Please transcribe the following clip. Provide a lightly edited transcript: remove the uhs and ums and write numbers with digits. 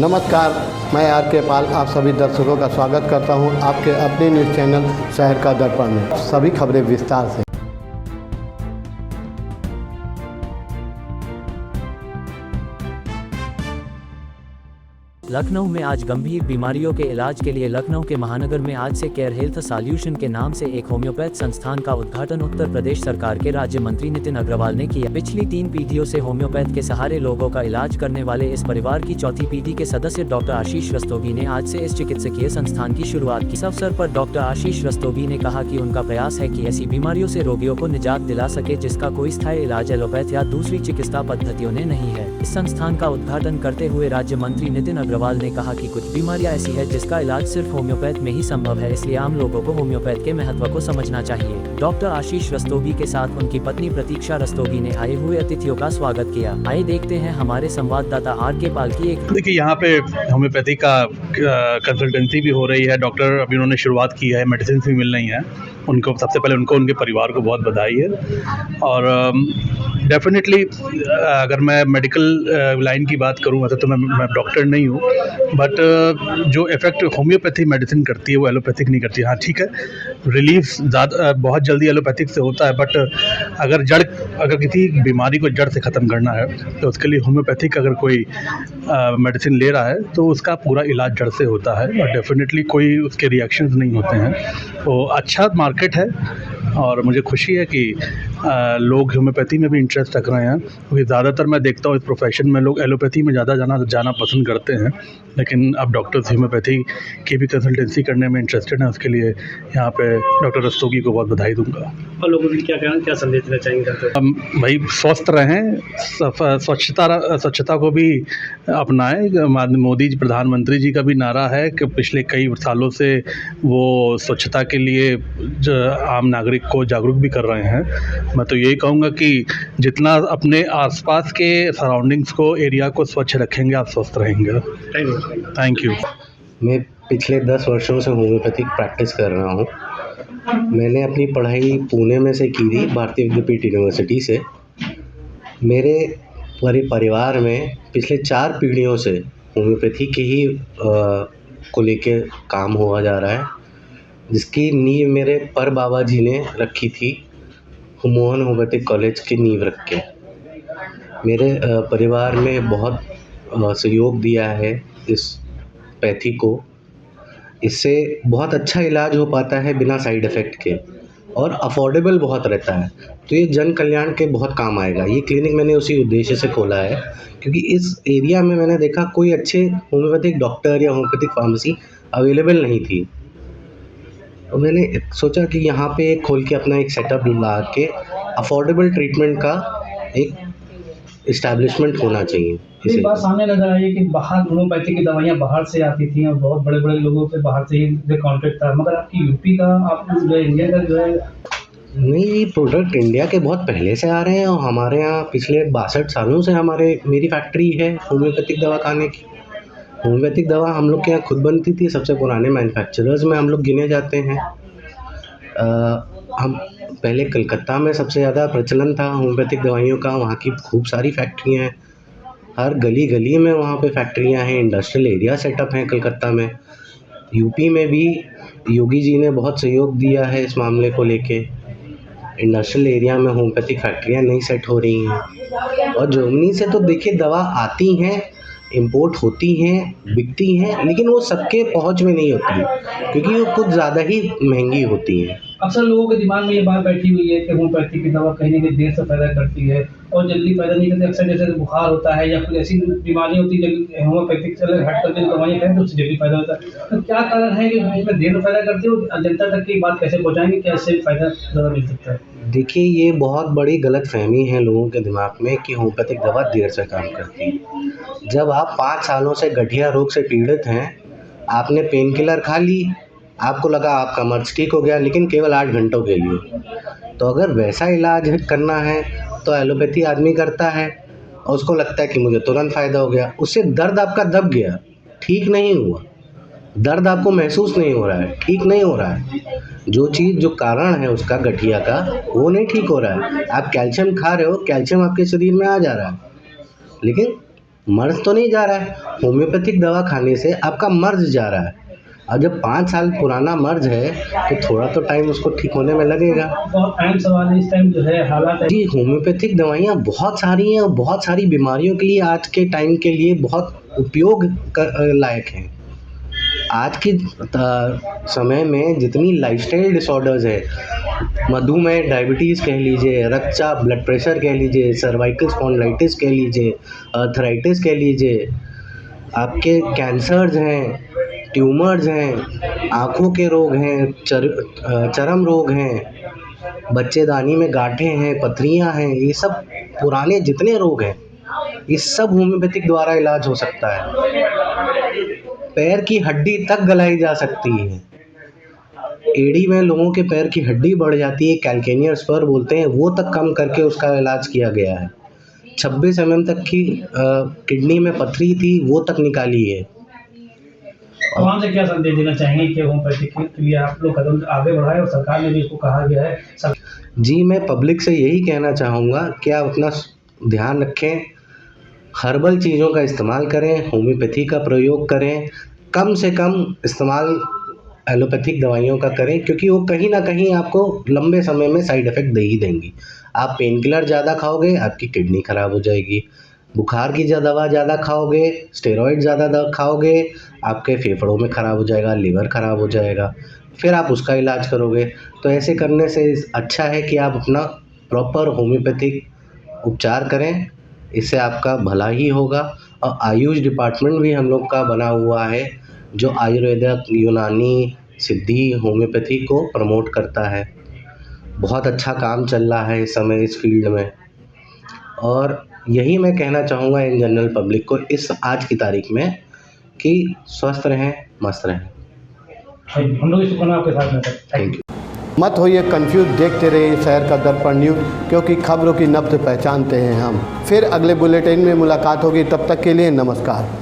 नमस्कार, मैं आर के पाल आप सभी दर्शकों का स्वागत करता हूं आपके अपने न्यूज़ चैनल शहर का दर्पण में। सभी खबरें विस्तार से। लखनऊ में आज गंभीर बीमारियों के इलाज के लिए लखनऊ के महानगर में आज से केयर हेल्थ सॉल्यूशन के नाम से एक होम्योपैथ संस्थान का उद्घाटन उत्तर प्रदेश सरकार के राज्य मंत्री नितिन अग्रवाल ने किया। पिछली 3 पीढ़ियों से होम्योपैथ के सहारे लोगों का इलाज करने वाले इस परिवार की चौथी पीढ़ी के सदस्य डॉक्टर आशीष रस्तोगी ने आज से इस चिकित्सकीय संस्थान की शुरुआत की। इस अवसर पर डॉक्टर आशीष रस्तोगी ने कहा कि उनका प्रयास है कि ऐसी बीमारियों से रोगियों को निजात दिला सके जिसका कोई स्थायी इलाज एलोपैथ या दूसरी चिकित्सा पद्धतियों ने नहीं है। इस संस्थान का उद्घाटन करते हुए राज्य मंत्री नितिन अग्रवाल ने कहा कि कुछ बीमारियां ऐसी है जिसका इलाज सिर्फ होम्योपैथ में ही संभव है, इसलिए आम लोगों को होम्योपैथ के महत्व को समझना चाहिए। डॉक्टर आशीष रस्तोगी के साथ उनकी पत्नी प्रतीक्षा रस्तोगी ने आए हुए अतिथियों का स्वागत किया। आइए देखते हैं हमारे संवाददाता आर के पाल की एक। देखिए, यहाँ पे होम्योपैथी का कंसल्टेंसी भी हो रही है। डॉक्टर अभी उन्होंने शुरुआत की है, मेडिसिन भी मिल रही हैं उनको। सबसे पहले उनको उनके परिवार को बहुत बधाई है। और डेफिनेटली अगर मैं मेडिकल लाइन की बात करूँ तो मैं डॉक्टर नहीं हूँ, बट जो इफ़ेक्ट होम्योपैथी मेडिसिन करती है वो एलोपैथिक नहीं करती है। हाँ ठीक है, रिलीफ ज़्यादा बहुत जल्दी एलोपैथिक से होता है, बट अगर किसी बीमारी को जड़ से ख़त्म करना है तो उसके लिए होम्योपैथिक अगर कोई मेडिसिन ले रहा है तो उसका पूरा इलाज जड़ से होता है और डेफिनेटली कोई उसके रिएक्शंस नहीं होते हैं। तो अच्छा मार्केट है और मुझे खुशी है कि लोग होम्योपैथी में भी इंटरेस्ट रख रहे हैं, क्योंकि ज़्यादातर मैं देखता हूँ इस प्रोफेशन में लोग एलोपैथी में ज़्यादा जाना पसंद करते हैं, लेकिन अब डॉक्टर्स होम्योपैथी की भी कंसल्टेंसी करने में इंटरेस्टेड हैं। उसके लिए यहाँ पे डॉक्टर रस्तोगी को बहुत बधाई दूंगा। और लोगों को क्या संदेश देना चाहेंगे? हम भाई स्वस्थ रहें, स्वच्छता को भी अपनाएं। मोदी जी प्रधानमंत्री जी का भी नारा है कि पिछले कई सालों से वो स्वच्छता के लिए आम नागरिक को जागरूक भी कर रहे हैं। मैं तो यही कहूँगा कि जितना अपने आसपास के सराउंडिंग्स को, एरिया को स्वच्छ रखेंगे, आप स्वस्थ रहेंगे। Thank you. मैं पिछले 10 वर्षों से होम्योपैथिक प्रैक्टिस कर रहा हूँ। मैंने अपनी पढ़ाई पुणे में से की थी, भारतीय विद्यापीठ यूनिवर्सिटी से। मेरे परिवार में पिछले 4 पीढ़ियों से होम्योपैथी के ही को लेके काम हुआ जा रहा है, जिसकी नींव मेरे पर बाबा जी ने रखी थी। मोहन होम्योपैथिक कॉलेज की नींव रख के मेरे परिवार में बहुत सहयोग दिया है इस पैथी को। इससे बहुत अच्छा इलाज हो पाता है बिना साइड इफ़ेक्ट के, और अफोर्डेबल बहुत रहता है। तो ये जन कल्याण के बहुत काम आएगा। ये क्लिनिक मैंने उसी उद्देश्य से खोला है, क्योंकि इस एरिया में मैंने देखा कोई अच्छे होम्योपैथिक डॉक्टर या होम्योपैथिक फार्मेसी अवेलेबल नहीं थी। तो मैंने सोचा कि यहाँ पे खोल के अपना एक सेटअप ला के अफोर्डेबल ट्रीटमेंट का एक इस्टेब्लिशमेंट होना चाहिए। इस बात सामने नजर आई है कि बाहर होम्योपैथी की दवाइयाँ बाहर से आती थी और बहुत बड़े बड़े लोगों से बाहर से ही कॉन्टेक्ट था, मगर आपकी यूपी का, आप जो इंडिया का जो है नहीं, ये प्रोडक्ट इंडिया के बहुत पहले से आ रहे हैं। और हमारे यहाँ पिछले 62 सालों से मेरी फैक्ट्री है होम्योपैथिक दवा खाने की। होम्योपैथिक दवा हम लोग के यहाँ खुद बनती थी। सबसे पुराने मैन्युफैक्चरर्स में हम लोग गिने जाते हैं। हम पहले कलकत्ता में सबसे ज़्यादा प्रचलन था होम्योपैथिक दवाइयों का। वहाँ की खूब सारी फैक्ट्रियाँ हैं, हर गली गली में वहाँ पे फैक्ट्रियाँ हैं, इंडस्ट्रियल एरिया सेटअप हैं कलकत्ता में। यूपी में भी योगी जी ने बहुत सहयोग दिया है इस मामले को लेके। इंडस्ट्रियल एरिया में होम्योपैथिक फैक्ट्रियाँ नहीं सेट हो रही हैं। और जर्मनी से तो देखिए दवा आती हैं, इंपोर्ट होती हैं, बिकती हैं, लेकिन वो सबके पहुंच में नहीं होती, क्योंकि वो कुछ ज़्यादा ही महंगी होती हैं। अक्सर लोगों के दिमाग में ये बात बैठी हुई है कि होम्योपैथी की दवा कहीं ना कहीं देर से पैदा करती है और जल्दी पैदा नहीं करती। अक्सर जैसे बुखार होता है या फिर ऐसी बीमारी होती है जल्दी होम्योपैथिक से हट करके दवाइयाँ खाएं तो उससे जल्दी पैदा होता है। तो क्या कारण है कि इसमें देर में पैदा करती है और जनता तक की बात कैसे पहुँचाएंगे, कैसे फ़ायदा ज़्यादा मिल सकता है? देखिए, ये बहुत बड़ी गलतफहमी है लोगों के दिमाग में कि होम्योपैथिक दवा देर से काम करती है। जब आप 5 सालों से गठिया रोग से पीड़ित हैं, आपने पेन किलर खा ली, आपको लगा आपका मर्ज ठीक हो गया, लेकिन केवल 8 घंटों के लिए। तो अगर वैसा इलाज करना है तो एलोपैथी आदमी करता है और उसको लगता है कि मुझे तुरंत फ़ायदा हो गया। उससे दर्द आपका दब गया, ठीक नहीं हुआ। दर्द आपको महसूस नहीं हो रहा है, ठीक नहीं हो रहा है। जो चीज़, जो कारण है उसका गठिया का, वो नहीं ठीक हो रहा है। आप कैल्शियम खा रहे हो, कैल्शियम आपके शरीर में आ जा रहा है, लेकिन मर्ज तो नहीं जा रहा है, होम्योपैथिक दवा खाने से आपका मर्ज जा रहा है। और जब 5 साल पुराना मर्ज है तो थोड़ा तो टाइम उसको ठीक होने में लगेगा। बहुत अहम सवाल है इस टाइम जो है हालात है। जी, होम्योपैथिक दवाइयाँ बहुत सारी हैं और बहुत सारी बीमारियों के लिए आज के टाइम के लिए बहुत उपयोग लायक हैं। आज के समय में जितनी लाइफस्टाइल डिसऑर्डर्स है, मधुमेह, डायबिटीज़ कह लीजिए, रक्तचाप, ब्लड प्रेशर कह लीजिए, सर्वाइकल स्पॉन्डिलाइटिस कह लीजिए, आर्थराइटिस कह लीजिए, आपके कैंसर्स हैं, ट्यूमर्स हैं, आँखों के रोग हैं, चर्म रोग हैं, बच्चेदानी में गांठें हैं, पथरियाँ हैं, ये सब पुराने जितने रोग हैं, ये सब होम्योपैथिक द्वारा इलाज हो सकता है। पैर की हड्डी तक गलाई जा सकती है। एड़ी में लोगों के पैर की हड्डी बढ़ जाती है, कैल्केनियर स्पर बोलते हैं, वो तक कम करके उसका इलाज किया गया है। 26 mm तक की किडनी में पथरी थी, वो तक निकाली है। आवाम से क्या संदेश देना चाहेंगे कि होम्योपैथिक के लिए आप लोग कदम आगे बढ़ाएं और सरकार ने भी इसको कहा गया है। जी, मैं पब्लिक से यही कहना चाहूँगा कि आप अपना ध्यान रखें, हर्बल चीज़ों का इस्तेमाल करें, होम्योपैथी का प्रयोग करें, कम से कम इस्तेमाल एलोपैथिक दवाइयों का करें, क्योंकि वो कहीं ना कहीं आपको लंबे समय में साइड इफ़ेक्ट दे ही देंगी। आप पेन किलर ज़्यादा खाओगे, आपकी किडनी ख़राब हो जाएगी। बुखार की दवा ज़्यादा खाओगे, स्टेरॉइड ज़्यादा खाओगे, आपके फेफड़ों में ख़राब हो जाएगा, लीवर ख़राब हो जाएगा, फिर आप उसका इलाज करोगे। तो ऐसे करने से अच्छा है कि आप अपना प्रॉपर होम्योपैथिक उपचार करें, इससे आपका भला ही होगा। और आयुष डिपार्टमेंट भी हम लोग का बना हुआ है, जो आयुर्वेदिक, यूनानी, सिद्धि, होम्योपैथी को प्रमोट करता है। बहुत अच्छा काम चल रहा है इस समय इस फील्ड में, और यही मैं कहना चाहूँगा इन जनरल पब्लिक को इस आज की तारीख में कि स्वस्थ रहें, मस्त रहें। हम लोग इसको आपके साथ में थैंक यू। मत होइए कंफ्यूज, देखते रहिए शहर का दर्पण न्यूज़, क्योंकि खबरों की नब्ज़ पहचानते हैं हम। फिर अगले बुलेटिन में मुलाकात होगी, तब तक के लिए नमस्कार।